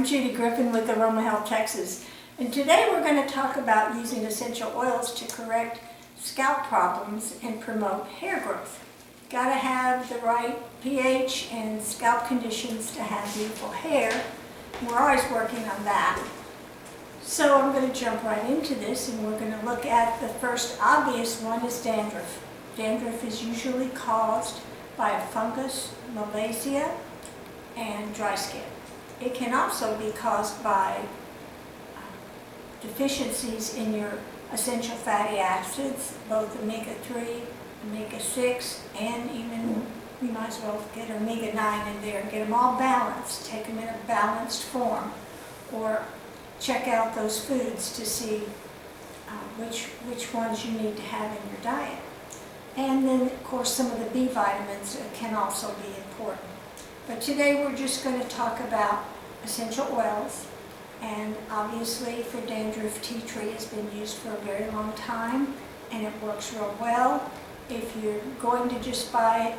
I'm Judy Griffin with Aroma Health Texas, and today we're going to talk about using essential oils to correct scalp problems and promote hair growth. Got to have the right pH and scalp conditions to have beautiful hair. We're always working on that. So I'm going to jump right into this, and we're going to look at the first obvious one is dandruff. Dandruff is usually caused by a fungus, malassezia, and dry skin. It can also be caused by deficiencies in your essential fatty acids, both omega-3, omega-6, and even, you might as well get omega-9 in there and get them all balanced, take them in a balanced form, or check out those foods to see which ones you need to have in your diet. And then, of course, some of the B vitamins can also be important. But today we're just going to talk about essential oils, and obviously for dandruff, tea tree has been used for a very long time and it works real well. If you're going to just buy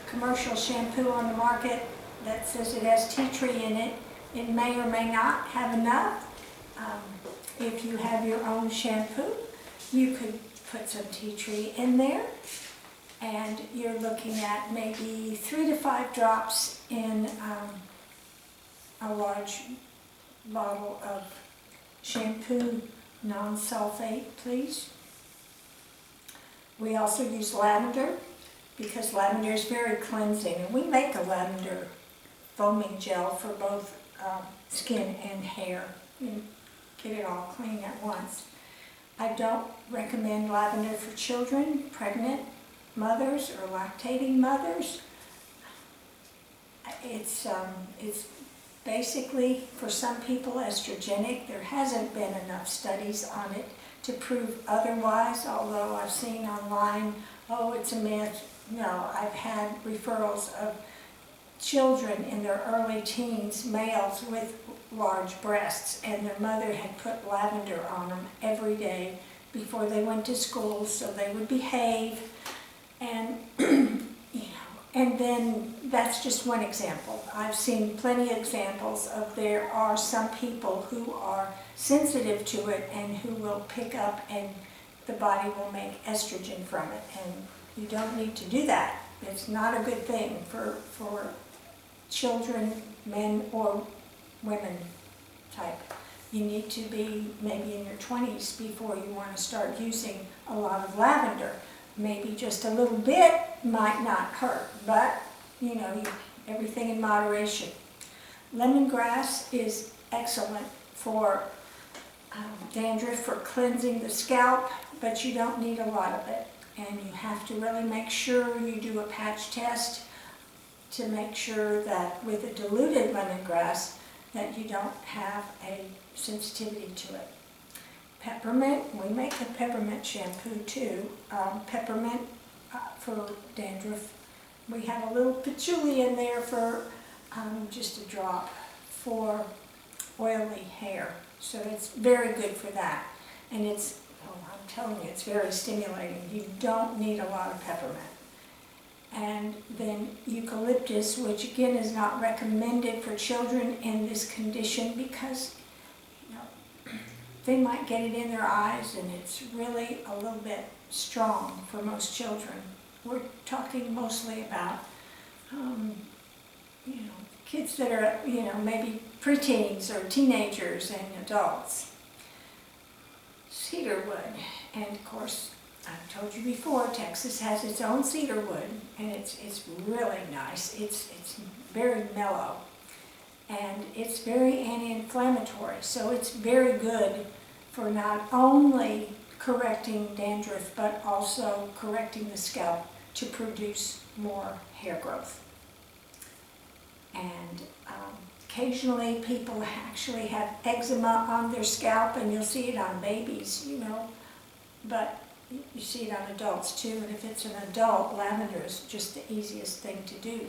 commercial shampoo on the market that says it has tea tree in it, it may or may not have enough. If you have your own shampoo, you could put some tea tree in there. And you're looking at maybe 3 to 5 drops in a large bottle of shampoo, non-sulfate, please. We also use lavender because lavender is very cleansing. And we make a lavender foaming gel for both skin and hair. You get it all clean at once. I don't recommend lavender for children, pregnant mothers or lactating mothers. It's basically, for some people, estrogenic. There hasn't been enough studies on it to prove otherwise, although I've seen online, oh, it's a myth. No, I've had referrals of children in their early teens, males with large breasts, and their mother had put lavender on them every day before they went to school so they would behave. And, and then that's just one example. I've seen plenty of examples of there are some people who are sensitive to it and who will pick up and the body will make estrogen from it. And you don't need to do that. It's not a good thing for children, men, or women type. You need to be maybe in your 20s before you want to start using a lot of lavender. Maybe just a little bit might not hurt, but you know, everything in moderation. Lemongrass is excellent for dandruff, for cleansing the scalp, but you don't need a lot of it. And you have to really make sure you do a patch test to make sure that with a diluted lemongrass that you don't have a sensitivity to it. Peppermint, we make a peppermint shampoo too. Peppermint for dandruff. We have a little patchouli in there for just a drop for oily hair. So it's very good for that. And it's, oh, I'm telling you, it's very stimulating. You don't need a lot of peppermint. And then eucalyptus, which again is not recommended for children in this condition because they might get it in their eyes, and it's really a little bit strong for most children. We're talking mostly about, kids that are, maybe preteens or teenagers and adults. Cedarwood, and of course, I've told you before, Texas has its own cedarwood, and it's really nice. It's very mellow. And it's very anti-inflammatory, so it's very good for not only correcting dandruff, but also correcting the scalp to produce more hair growth. And occasionally people actually have eczema on their scalp, and you'll see it on babies, but you see it on adults too, and if it's an adult, lavender is just the easiest thing to do.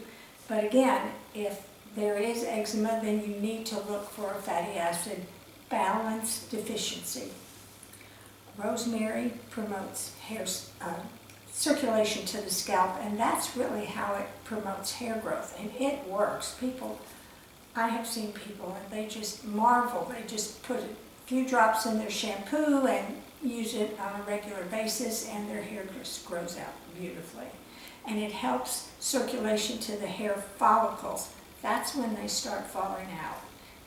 But again, if there is eczema, then you need to look for a fatty acid balance deficiency. Rosemary promotes hair circulation to the scalp, and that's really how it promotes hair growth, and it works. People I have seen people and they just marvel. They just put a few drops in their shampoo and use it on a regular basis, and their hair just grows out beautifully. And it helps circulation to the hair follicles. That's when they start falling out,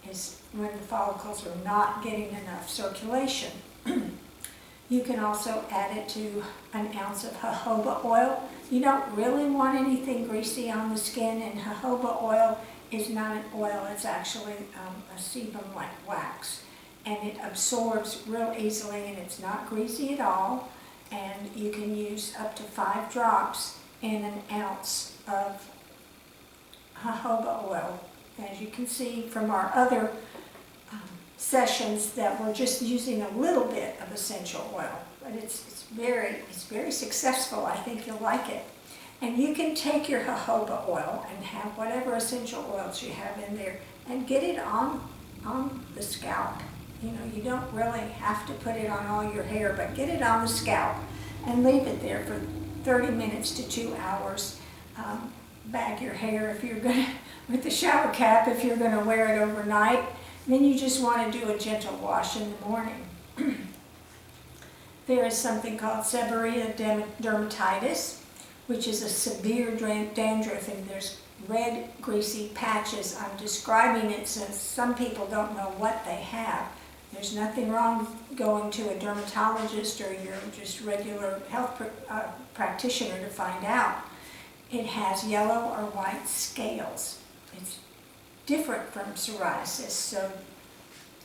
is when the follicles are not getting enough circulation. You can also add it to an ounce of jojoba oil. You don't really want anything greasy on the skin, and jojoba oil is not an oil, it's actually a sebum like wax. And it absorbs real easily, and it's not greasy at all. And you can use up to 5 drops in an ounce of jojoba oil. As you can see from our other sessions, that we're just using a little bit of essential oil, but it's very successful. I think you'll like it. And you can take your jojoba oil and have whatever essential oils you have in there and get it on the scalp. You know, you don't really have to put it on all your hair, but get it on the scalp and leave it there for 30 minutes to 2 hours. Bag your hair if you're gonna, with the shower cap, if you're gonna wear it overnight. Then you just want to do a gentle wash in the morning. There is something called seborrheic dermatitis, which is a severe dandruff, and there's red greasy patches. I'm describing it since some people don't know what they have. There's nothing wrong going to a dermatologist or your just regular health practitioner to find out. It has yellow or white scales. It's different from psoriasis, so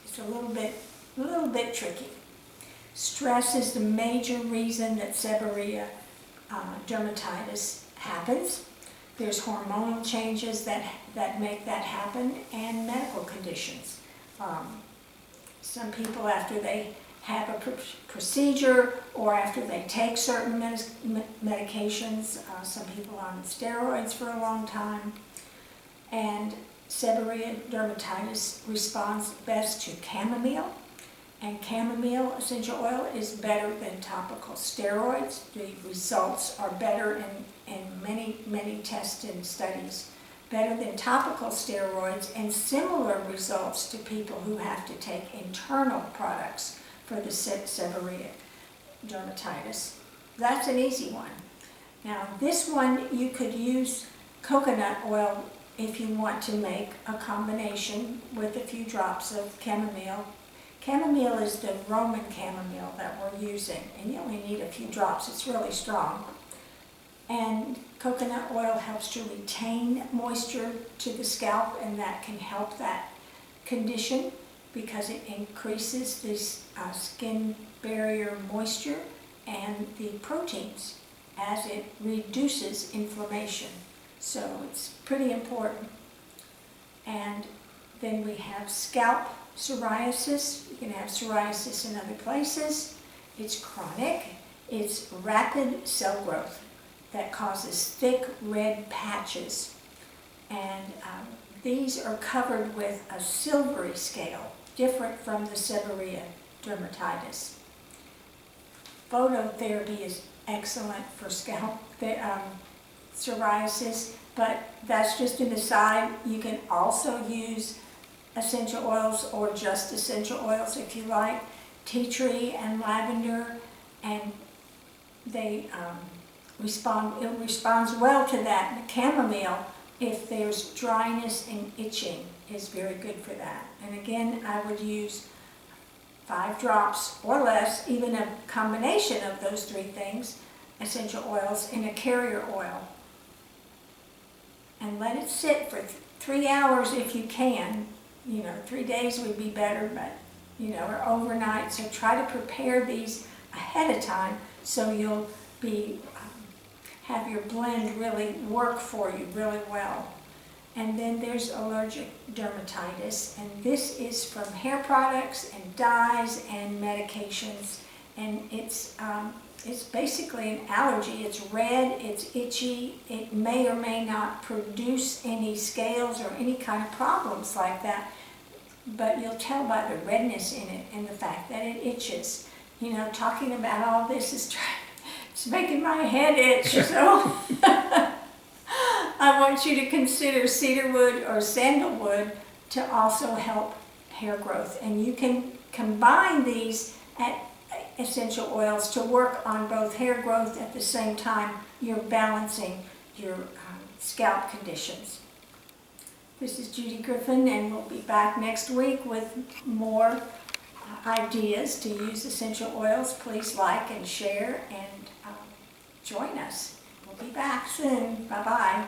it's a little bit tricky. Stress is the major reason that seborrheic dermatitis happens. There's hormonal changes that make that happen, and medical conditions. Some people, after they have a procedure or after they take certain medications, some people on steroids for a long time, and seborrheic dermatitis responds best to chamomile, and chamomile essential oil is better than topical steroids. The results are better in many tests and studies, better than topical steroids, and similar results to people who have to take internal products for the seborrheic dermatitis. That's an easy one. Now this one, you could use coconut oil if you want to make a combination with a few drops of chamomile. Chamomile is the Roman chamomile that we're using, and you only need a few drops. It's really strong. And coconut oil helps to retain moisture to the scalp, and that can help that condition because it increases this skin barrier moisture and the proteins as it reduces inflammation. So it's pretty important. And then we have scalp psoriasis. You can have psoriasis in other places. It's chronic. It's rapid cell growth that causes thick red patches. And these are covered with a silvery scale, different from the seborrheic dermatitis. Phototherapy is excellent for scalp psoriasis, but that's just an aside. You can also use essential oils or just essential oils if you like, tea tree and lavender, and they it responds well to that. The chamomile, if there's dryness and itching, is very good for that. And again, I would use 5 drops or less, even a combination of those 3 things, essential oils, in a carrier oil. And let it sit for 3 hours if you can. 3 days would be better, but, or overnight. So try to prepare these ahead of time so you'll be have your blend really work for you really well. And then there's allergic dermatitis, and this is from hair products and dyes and medications, and it's basically an allergy. It's red, it's itchy, it may or may not produce any scales or any kind of problems like that, but you'll tell by the redness in it and the fact that it itches. Talking about all this is it's making my head itch, so I want you to consider cedarwood or sandalwood to also help hair growth. And you can combine these essential oils to work on both hair growth at the same time you're balancing your scalp conditions. This is Judy Griffin, and we'll be back next week with more ideas to use essential oils. Please like and share and join us. We'll be back soon. Bye-bye.